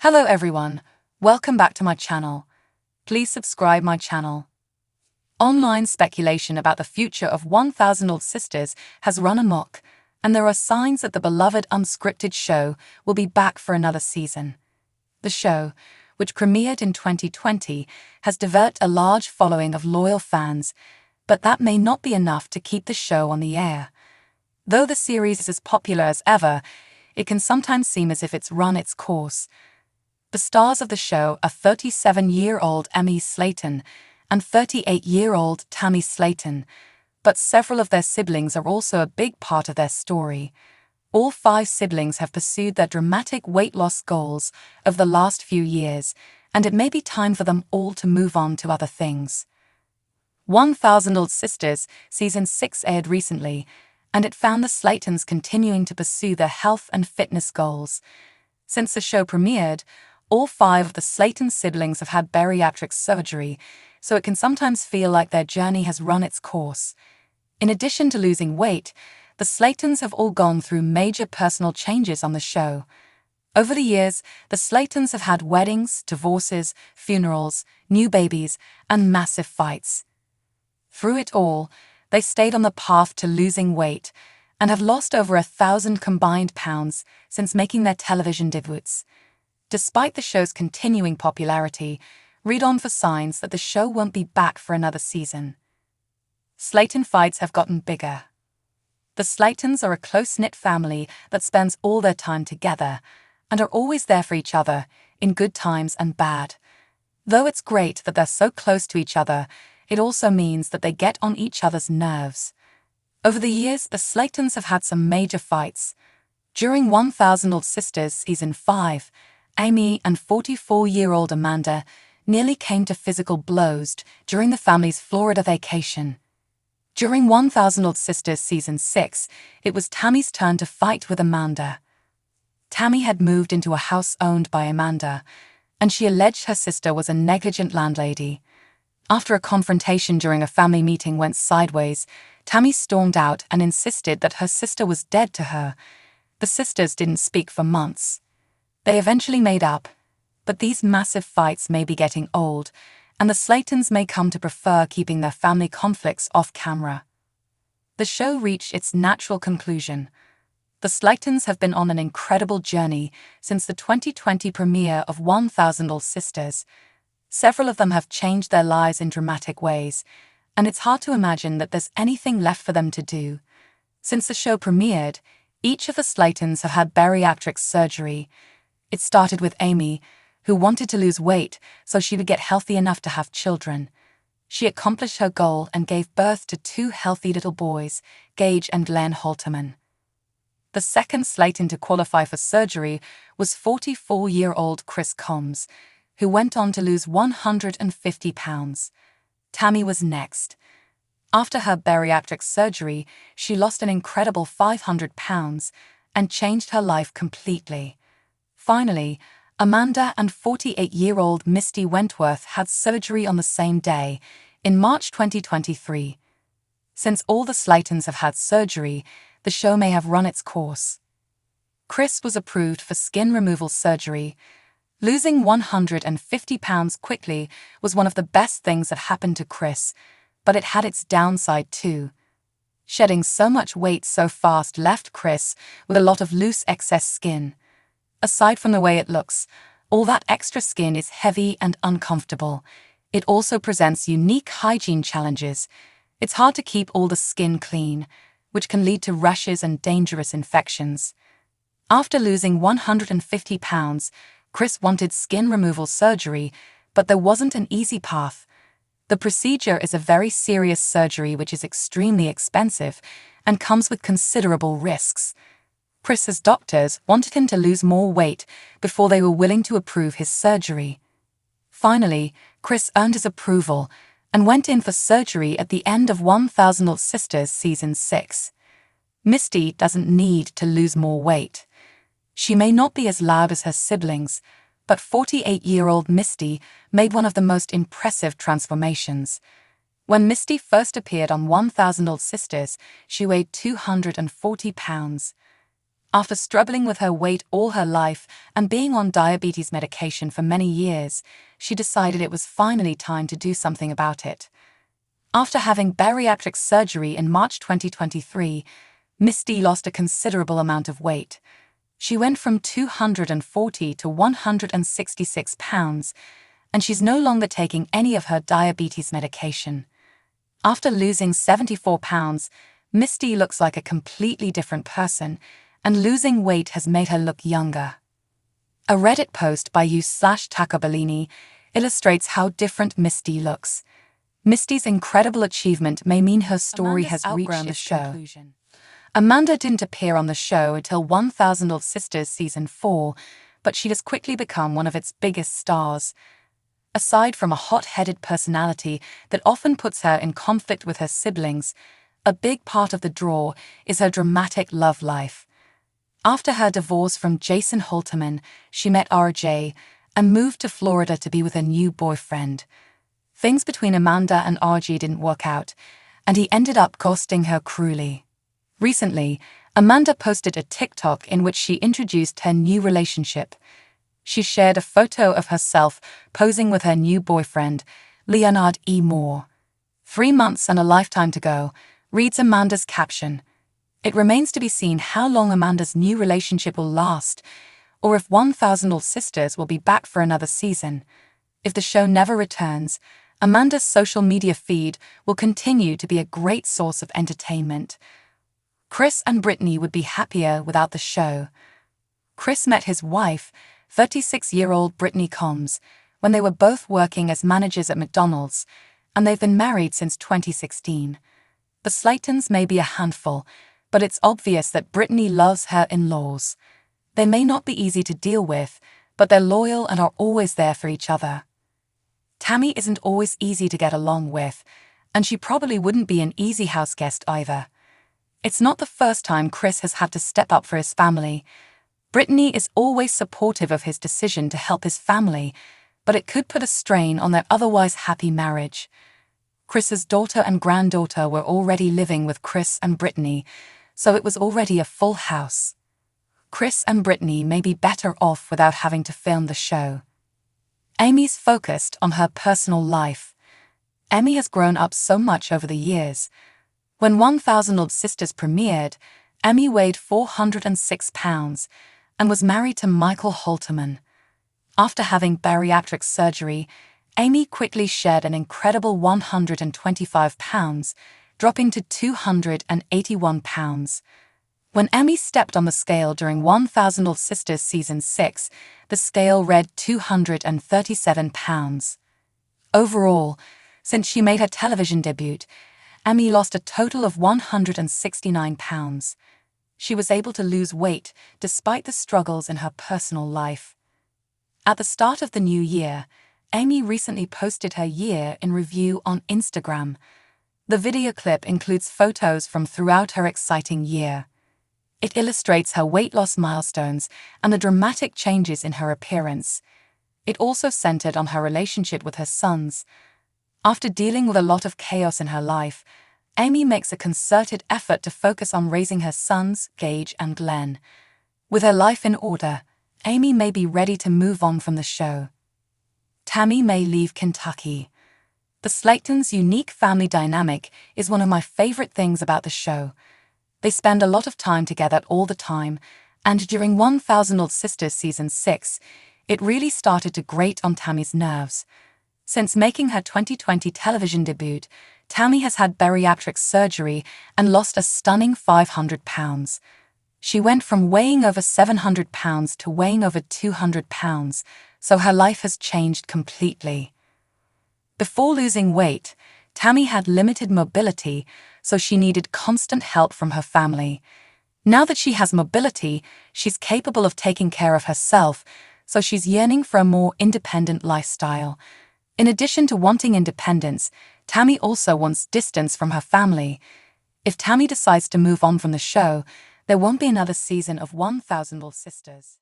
Hello everyone, welcome back to my channel. Please subscribe my channel. Online speculation about the future of 1000 Old Sisters has run amok, and there are signs that the beloved unscripted show will be back for another season. The show, which premiered in 2020, has developed a large following of loyal fans, but that may not be enough to keep the show on the air. Though the series is as popular as ever, it can sometimes seem as if it's run its course. The stars of the show are 37-year-old Emmy Slaton and 38-year-old Tammy Slaton, but several of their siblings are also a big part of their story. All 5 siblings have pursued their dramatic weight loss goals of the last few years, and it may be time for them all to move on to other things. 1000 Old Sisters Season 6 aired recently, and it found the Slatons continuing to pursue their health and fitness goals. Since the show premiered, all 5 of the Slaton siblings have had bariatric surgery, so it can sometimes feel like their journey has run its course. In addition to losing weight, the Slatons have all gone through major personal changes on the show. Over the years, the Slatons have had weddings, divorces, funerals, new babies, and massive fights. Through it all, they stayed on the path to losing weight and have lost over 1,000 combined pounds since making their television debuts. Despite the show's continuing popularity, read on for signs that the show won't be back for another season. Slaton fights have gotten bigger. The Slatons are a close-knit family that spends all their time together and are always there for each other, in good times and bad. Though it's great that they're so close to each other, it also means that they get on each other's nerves. Over the years, the Slatons have had some major fights. During 1000 Old Sisters Season 5, Amy and 44-year-old Amanda nearly came to physical blows during the family's Florida vacation. During 1000 Old Sisters Season 6, it was Tammy's turn to fight with Amanda. Tammy had moved into a house owned by Amanda, and she alleged her sister was a negligent landlady. After a confrontation during a family meeting went sideways, Tammy stormed out and insisted that her sister was dead to her. The sisters didn't speak for months. They eventually made up, but these massive fights may be getting old, and the Slatons may come to prefer keeping their family conflicts off camera. The show reached its natural conclusion. The Slatons have been on an incredible journey since the 2020 premiere of 1000 Old Sisters. Several of them have changed their lives in dramatic ways, and it's hard to imagine that there's anything left for them to do. Since the show premiered, each of the Slatons have had bariatric surgery. It started with Amy, who wanted to lose weight so she would get healthy enough to have children. She accomplished her goal and gave birth to 2 healthy little boys, Gage and Glenn Holterman. The second Slaton to qualify for surgery was 44-year-old Chris Combs, who went on to lose 150 pounds. Tammy was next. After her bariatric surgery, she lost an incredible 500 pounds and changed her life completely. Finally, Amanda and 48-year-old Misty Wentworth had surgery on the same day, in March 2023. Since all the Slatons have had surgery, the show may have run its course. Chris was approved for skin removal surgery. Losing 150 pounds quickly was one of the best things that happened to Chris, but it had its downside too. Shedding so much weight so fast left Chris with a lot of loose excess skin. Aside from the way it looks, all that extra skin is heavy and uncomfortable. It also presents unique hygiene challenges. It's hard to keep all the skin clean, which can lead to rashes and dangerous infections. After losing 150 pounds, Chris wanted skin removal surgery, but there wasn't an easy path. The procedure is a very serious surgery which is extremely expensive and comes with considerable risks. Chris's doctors wanted him to lose more weight before they were willing to approve his surgery. Finally, Chris earned his approval and went in for surgery at the end of 1000 Old Sisters Season 6. Misty doesn't need to lose more weight. She may not be as loud as her siblings, but 48-year-old Misty made one of the most impressive transformations. When Misty first appeared on 1000 Old Sisters, she weighed 240 pounds. After struggling with her weight all her life and being on diabetes medication for many years, she decided it was finally time to do something about it. After having bariatric surgery in March 2023, Misty lost a considerable amount of weight. She went from 240 to 166 pounds, and she's no longer taking any of her diabetes medication. After losing 74 pounds, Misty looks like a completely different person, and losing weight has made her look younger. A Reddit post by /Tacobellini illustrates how different Misty looks. Misty's incredible achievement may mean her story has reached its conclusion. Amanda didn't appear on the show until 1000 Old Sisters Season 4, but she has quickly become one of its biggest stars. Aside from a hot-headed personality that often puts her in conflict with her siblings, a big part of the draw is her dramatic love life. After her divorce from Jason Holterman, she met RJ and moved to Florida to be with a new boyfriend. Things between Amanda and RJ didn't work out, and he ended up ghosting her cruelly. Recently, Amanda posted a TikTok in which she introduced her new relationship. She shared a photo of herself posing with her new boyfriend, Leonard E. Moore. 3 months and a lifetime to go, reads Amanda's caption. It remains to be seen how long Amanda's new relationship will last, or if 1000 Old Sisters will be back for another season. If the show never returns, Amanda's social media feed will continue to be a great source of entertainment. Chris and Whitney would be happier without the show. Chris met his wife, 36-year-old Whitney Combs, when they were both working as managers at McDonald's, and they've been married since 2016. The Slatons may be a handful, but it's obvious that Whitney loves her in-laws. They may not be easy to deal with, but they're loyal and are always there for each other. Tammy isn't always easy to get along with, and she probably wouldn't be an easy house guest either. It's not the first time Chris has had to step up for his family. Whitney is always supportive of his decision to help his family, but it could put a strain on their otherwise happy marriage. Chris's daughter and granddaughter were already living with Chris and Whitney, so it was already a full house. Chris and Whitney may be better off without having to film the show. Amy's focused on her personal life. Amy has grown up so much over the years. When 1000 Old Sisters premiered, Amy weighed 406 pounds and was married to Michael Holterman. After having bariatric surgery, Amy quickly shed an incredible 125 pounds, dropping to 281 pounds. When Amy stepped on the scale during 1000 Old Sisters Season 6, the scale read 237 pounds. Overall, since she made her television debut, Amy lost a total of 169 pounds. She was able to lose weight despite the struggles in her personal life. At the start of the new year, Amy recently posted her year in review on Instagram. The video clip includes photos from throughout her exciting year. It illustrates her weight loss milestones and the dramatic changes in her appearance. It also centered on her relationship with her sons. After dealing with a lot of chaos in her life, Amy makes a concerted effort to focus on raising her sons, Gage and Glenn. With her life in order, Amy may be ready to move on from the show. Tammy may leave Kentucky. The Slatons' unique family dynamic is one of my favorite things about the show. They spend a lot of time together all the time, and during 1000 Old Sisters Season 6, it really started to grate on Tammy's nerves. Since making her 2020 television debut, Tammy has had bariatric surgery and lost a stunning 500 pounds. She went from weighing over 700 pounds to weighing over 200 pounds, so her life has changed completely. Before losing weight, Tammy had limited mobility, so she needed constant help from her family. Now that she has mobility, she's capable of taking care of herself, so she's yearning for a more independent lifestyle. In addition to wanting independence, Tammy also wants distance from her family. If Tammy decides to move on from the show, there won't be another season of 1000 Old Sisters.